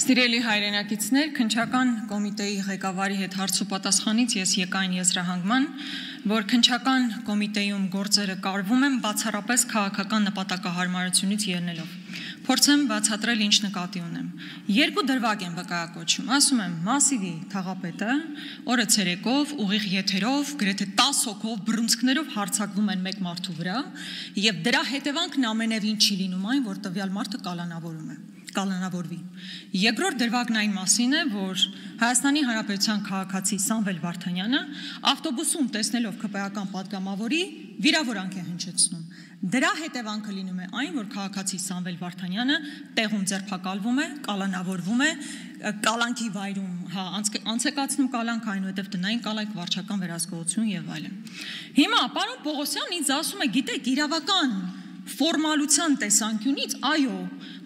Սիրելի հայրենակիցներ, քննչական կոմիտեի ղեկավարի հետ հարցուպատասխանից ես եկա այն եզրահանգման, որ քննչական կոմիտեում գործերը կարվում են բացառապես քաղաքական նպատակահարմարությունից ելնելով։ Փորձեմ բացատրել ինչ նկատի ունեմ։ Երկու դրվագ են վկայակոչում, ասում եմ Մասիվի թաղապետը օրը ցերեկով ուղիղ եթերով գրեթե 10 հոգով բռունցքներով հարձակվում են մեկ մարդու վրա եւ դրա հետևանքն ամենևին չի լինում այն, որ տվյալ մարդը կալանավորվի։ Երկրորդ դրվագն այն մասին է, որ Հայաստանի Հանրապետության քաղաքացի Սամվել Վարդանյանը ավտոբուսում տեսնելով ԿՊԱ-ական պատգամավորի վիրավորանք է հնչեցնում։ Դրա հետևանքը լինում է այն, որ քաղաքացի Սամվել Վարդանյանը տեղում ձերբակալվում է, կալանավորվում է, կալանքի վայրում անցեկացնում կալանք, այնուհետև տնային կալանք, վարչական վերահսկողություն եւ այլն։ Հիմա պարոն Պողոսյանն ինձ ասում է, գիտեք, իրավական ֆորմալության տեսանկյունից, այո,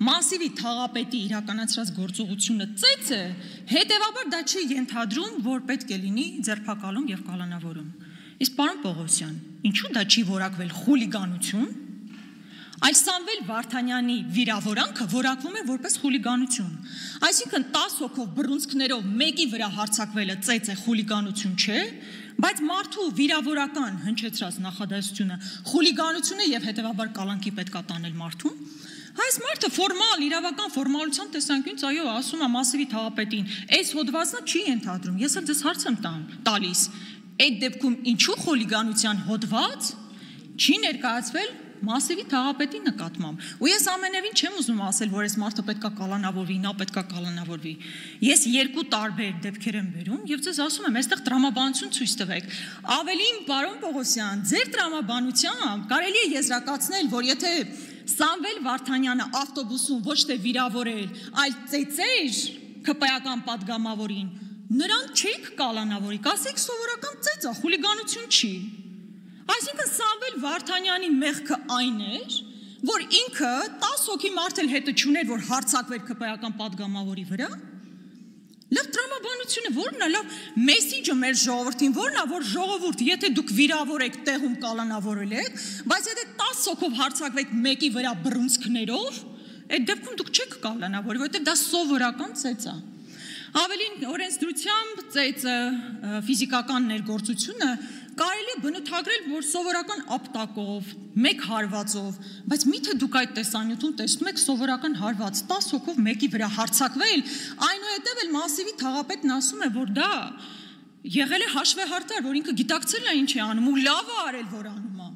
Մասիվի թաղապետի իրականացրած գործողությունը ծեծ է, հետևաբար դա չի ենթադրում, որ պետք է լինի ձերբակալում եւ կալանավորում։ Իսկ պարոն Պողոսյան, ինչու դա չի որակվել խուլիգանություն, այլ Սամվել Վարդանյանի վիրավորանքը որակվում է որպես խուլիգանություն։ Այսինքն 10 հոգով բռունցքներով մեկի վրա հարձակվելը ծեծ է, խուլիգանություն չէ, բայց մարդու վիրավորական հնչեցրած նախադասությունը խուլիգանություն է եւ հետեւաբար կալանքի պետք է տանել մարդուն։ Այս մարդը ֆորմալ, իրավական ֆորմալության տեսանկյունից այո, ասում է Մասիվի թաղապետին, այս հոդվածը չի ենթադրում, ես էլ ձեզ հարց եմ տալիս, այդ դեպքում ինչու խուլիգանության հոդված չի ներկայացվել Մասիվի թաղապետի նկատմամբ։ Ու ես ամենևին չեմ ուզում ասել, որ այս մարդը պետքա կալանավորվի, նա պետքա կալանավորվի։ Ես երկու տարբեր դեպքեր եմ բերում եւ ձեզ ասում եմ, այստեղ տրամաբանություն ցույց տվեք։ Ավելին, պարոն Պողոսյան, ձեր տրամաբանությամբ կարելի է եզրակացնել, որ եթե Սամվել Վարդանյանը ավտոբուսում ոչ թե վիրավորել, այլ ծեծեր ԿՊԱ-ական պատգամավորին, նրան չեք կալանավորի, կասեք սովորական ծեծ է, խուլիգանություն չի։ Այսինքն Սամվել Վարդանյանի մեղքը այն էր, որ ինքը 10 հոգի մարդ էլ հետը չուներ, որ հարձակվեր ԿՊԱ-ական պատգամավորի վրա։ Լավ տրամաբանություն է, որն է լավ մեսիջը մեր ժողովրդին, որն է, որ ժողովուրդ, եթե դուք վիրավոր եք, տեղում կալանավորել եք, բայց եթե 10 հոգով հարձակվեք մեկի վրա բռունցքներով, այդ դեպքում դուք չեք կալանավորի, որովհետև դա սովորական ծեծ է։ Ավելին օրենսդրությամբ ծեծը ֆիզիկական ներգործությունը կարելի է բնութագրել, որ սովորական ապտակով, մեկ հարվածով, բայց միթե դուք այդ տեսանյութում տեսնում եք սովորական հարված, 10 հոգով մեկի վրա հարձակվել, այնուհետև էլ Մասիվի թաղապետն ասում է, որ դա եղել է հաշվեհարդար, որ ինքը գիտակցել է ինչ է անում ու լավ է արել, որ անում է։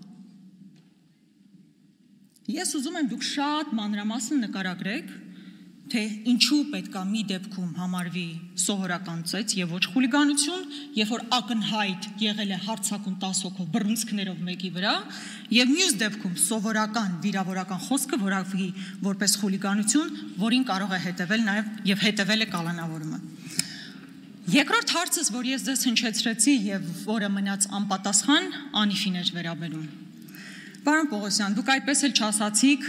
Ես ուզում եմ դուք շատ մանրամասն նկարագրեք, թե ինչու պետք է մի դեպքում համարվի սովորական ծեծ եւ ոչ խուլիգանություն, երբ որ ակնհայտ եղել է հարձակում 10 հոգով բռունցքներով մեկի վրա, եւ մյուս դեպքում սովորական վիրավորական խոսքը որակվի որպես խուլիգանություն, որին կարող է հետեւել նաեւ եւ հետեւել է կալանավորումը։ Երկրորդ հարցս, որ ես ձեզ հնչեցրեցի եւ որը մնաց անպատասխան, Անիֆին էր վերաբերում։ Պարոն Պողոսյան, դուք այդպես էլ չասացիք,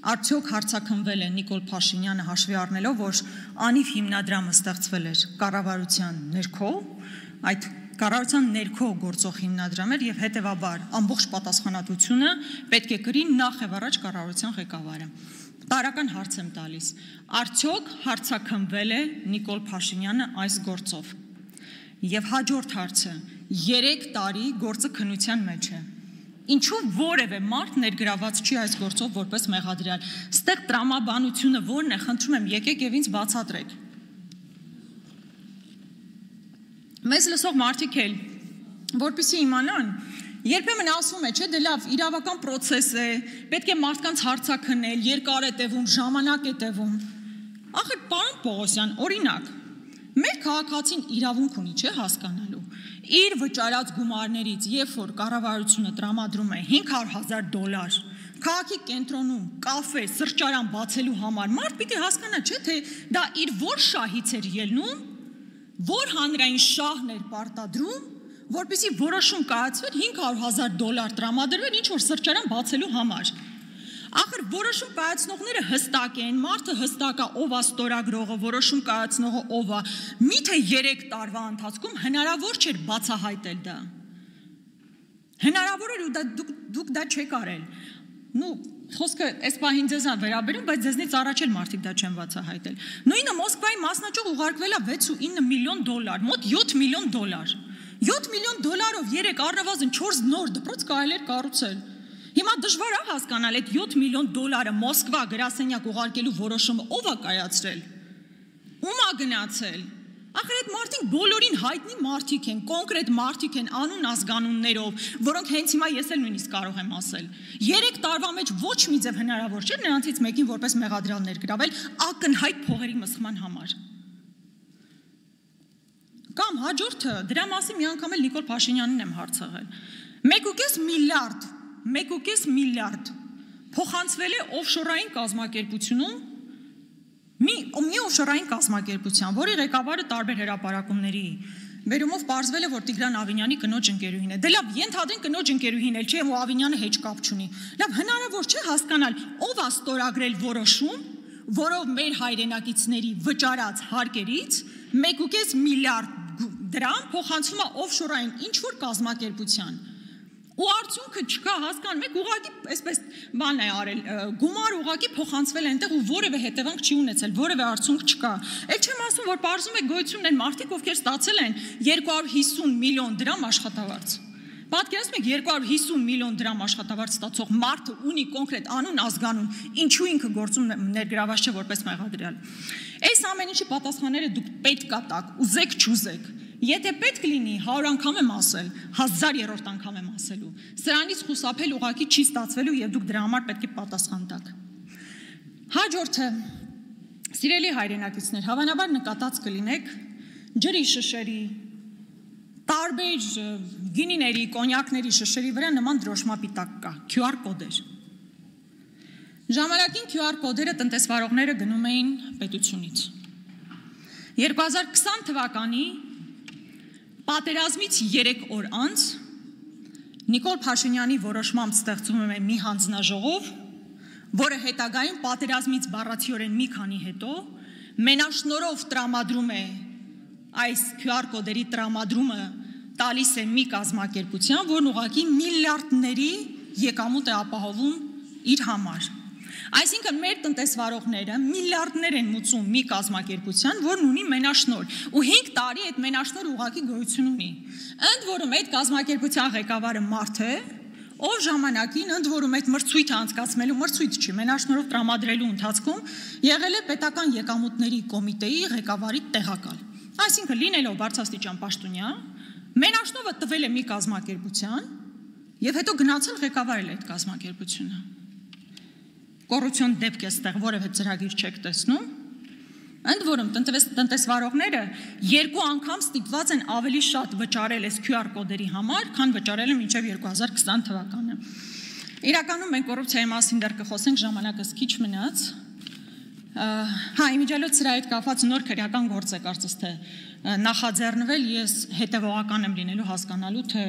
արդյոք հարցաքննվել է Նիկոլ Փաշինյանը հաշվի առնելով, որ Անիվ հիմնադրամը ստեղծվել էր կառավարության ներքո, այդ կառավարության ներքո գործող հիմնադրամ էր եւ հետեւաբար ամբողջ պատասխանատվությունը պետք է կրի նախ եւ առաջ կառավարության ղեկավարը։ Տարական հարց եմ տալիս. արդյոք հարցաքննվել է Նիկոլ Փաշինյանը այս գործով։ Եվ հաջորդ հարցը. 3 տարի գործը քննության մեջ է։ Ինչու որևէ մարդ ներգրաված չի այս գործով որպես մեղադրյալ։ Ստեղ տրամաբանությունը որն է, խնդրում եմ, եկեք եւ ինձ բացատրեք։ Մեզ լսող մարդիկ էլ, որպեսզի իմանան, երբեմն ասում է, չէ, դե լավ, իրավական process է, պետք է մարդկանց հարցաքննել, երկար է տևում, ժամանակ է տևում։ Ախր, պարոն Պողոսյան, օրինակ, մեր քաղաքացին իրավունք ունի, չէ, հասկանալու։ Իր վճարած գումարներից, երբ որ կառավարությունը տրամադրում է $500,000 քաղաքի կենտրոնում կաֆե, սրճարան բացելու համար, մարդ պիտի հասկանա, չէ, թե դա իր որ շահից էր ելնում, որ հանրային շահն էր պարտադրում, որպեսզի որոշում կայացվեր $500,000 տրամադրվեր ինչ-որ սրճարան բացելու համար։ Ախր որոշում կայացնողները հստակ են, մարդը հստակ է, ով է ստորագրողը, որոշում կայացնողը ով է, միթե 3 տարվա ընթացքում հնարավոր չէր բացահայտել դա։ Հնարավոր էր ու դուք դա չեք արել։ խոսքը այս պահին ձեզ է վերաբերում, բայց ձեզնից առաջ էլ մարդիկ դա չեն բացահայտել։ Նույնը Մոսկվայի մասնաճյուղ ուղարկվել է $6.9 միլիոն, մոտ $7 միլիոն։ $7 միլիոն $3 առնվազն 4 նոր դպրոց կարելի էր կառուցել։ Հիմա դժվար է հասկանալ այդ $7 միլիոն Մոսկվա գրասենյակ ուղարկելու որոշումը ով է կայացրել։ Ում է գնացել։ Ախր այդ մարդիկ բոլորին հայտնի մարդիկ են, կոնկրետ մարդիկ են անուն ազգանուններով, որոնք հենց հիմա ես էլ նույնիսկ կարող եմ ասել։ 3 տարվա մեջ ոչ մի ձև հնարավոր չէ նրանցից մեկին որպես մեղադրյալ ներգրավել ակնհայտ փողերի մսխման համար։ Կամ հաջորդը, դրա մասին մի անգամ էլ Նիկոլ Փաշինյանին եմ հարցրել։ 1.5 միլիարդ փոխանցվել է օֆշորային կազմակերպությունում մի օֆշորային կազմակերպության, որի ղեկավարը տարբեր հրապարակումների բերումով պարզվել է, որ Տիգրան Ավինյանի կնոջ ընկերուհին է։ Դե լավ, ենթադրենք կնոջ ընկերուհին էլ չէ, ու Ավինյանը հեչ կապ չունի։ Լավ, հնարավոր չէ հասկանալ ով է ստորագրել որոշում, որով մեր հայրենակիցների վճարած հարկերից 1.5 միլիարդ դրամ փոխանցվում է օֆշորային ինչ-որ կազմակերպության։ Ու արդյունքը չկա, հասկանում եք, ուղղակի այսպես բան է արել, գումար ուղղակի փոխանցվել է այնտեղ ու որևէ հետևանք չի ունեցել, որևէ արդյունք չկա։ Էլ չեմ ասում, որ պարզում է գոյություն են մարդիկ, ովքեր ստացել են 250 միլիոն դրամ աշխատավարձ։ Պատկերացնում եք 250 միլիոն դրամ աշխատավարձ ստացող մարդը ունի կոնկրետ անուն, ազգանուն, ինչու ինքը գործում ներգրաված չէ որպես մեղադրյալ։ Այս ամեն ինչի պատասխանները դուք պետք է տաք, ուզեք չուզեք։ Եթե պետք լինի 100 անգամ եմ ասել, 1000-րդ անգամ եմ ասելու, սրանից խուսափել ուղղակի չի ստացվելու եւ դուք դրա համար պետք է պատասխան տաք։ Հաջորդը, սիրելի հայրենակիցներ, հավանաբար նկատած կլինեք ջրի շշերի, տարբեր գինիների, կոնյակների շշերի վրա նման դրոշմապիտակ կա, QR կոդեր։ Ժամանակին QR կոդերը տնտեսվարողները գնում էին պետությունից։ 2020 թվականի պատերազմից 3 օր անց Նիկոլ Փաշինյանի որոշմամբ ստեղծվում է մի հանձնաժողով, որը հետագայում պատերազմից բառացիորեն մի քանի հետո մենաշնորհով տրամադրում է այս QR կոդերի տրամադրումը տալիս է մի կազմակերպության, որն ուղղակի միլիարդների եկամուտ է ապահովում իր համար։ Այսինքն մեր տնտեսվարողները միլիարդներ են մուծում մի կազմակերպության, որն ունի մենաշնորհ, ու 5 տարի այդ մենաշնորհը ուղղակի գոյություն ունի։ Ընդ որում այդ կազմակերպության ղեկավարը մարդ է, ով ժամանակին ընդ որում այդ մրցույթը անցկացնելու մրցույթ չի, մենաշնորհով տրամադրելու ընթացքում եղել է պետական եկամուտների կոմիտեի ղեկավարի տեղակալ։ Այսինքն լինելով բարձրաստիճան պաշտոնյա, մենաշնորհը տվել է մի կազմակերպության եւ հետո գնացել ղեկավարել այդ կազմակերպությունը։ Կոռուպցիոն դեպք է ստեղ, որևէ ծրագիր չեք տեսնում։ Ընդ որում տնտեսվարողները 2 անգամ ստիպված են ավելի շատ վճարել այս QR կոդերի համար, քան վճարել են մինչև 2020 թվականը։ Իրականում մենք կոռուպցիայի մասին դեռ կխոսենք, ժամանակս քիչ մնաց։ Իմիջիալոց սրա հետ կապված նոր քրեական գործ է կարծես թե նախաձեռնվել, ես հետևողական եմ լինելու հասկանալու, թե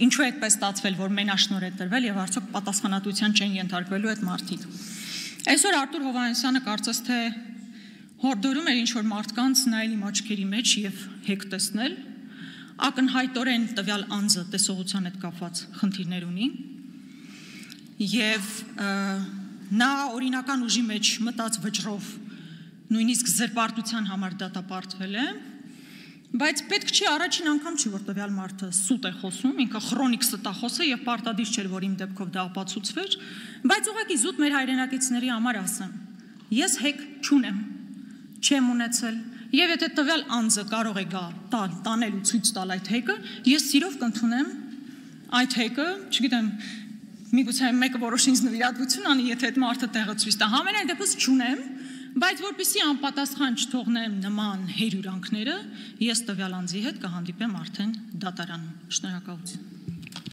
ինչու է այդպես ստացվել, որ մենաշնորհ է տրվել եւ արդյոք պատասխանատվության չեն ենթարկվելու այդ մարդիկ։ Այսօր Արտուր Հովհաննիսյանը կարծես թե հորդորում էր ինչ-որ մարդկանց նայել իմ աչքերի մեջ եւ հեկ տեսնել, ակնհայտորեն տվյալ անձը տեսողության հետ կապված խնդիրներ ունի եւ նա օրինական ուժի մեջ մտած վճռով նույնիսկ զրպարտության համար դատապարտվել է, բայց պետք չի առաջին անգամ չի, որ տվյալ մարդը սուտ է խոսում, ինքը քրոնիկ ստախոս է եւ պարտադիր չէ, որ իմ դեպքով դա ապացուցվեր, բայց ուղղակի զուտ մեր հայրենակիցների համար ասեմ, ես հեկ չունեմ, չեմ ունեցել, եւ եթե տվյալ անձը կարող է գա տանել ու ցույց տալ այդ հեկը, ես սիրով կընդունեմ այդ հեկը, չգիտեմ, միգուցե մեկը որոշ ինձ նվիրատվություն անի, եթե այդ մարդը տեղը ցույց տա, համենայն դեպս չունեմ, բայց որպեսզի անպատասխան չթողնեմ նման հերյուրանքները, ես տվյալ անձի հետ կհանդիպեմ արդեն դատարանում։ Շնորհակալություն։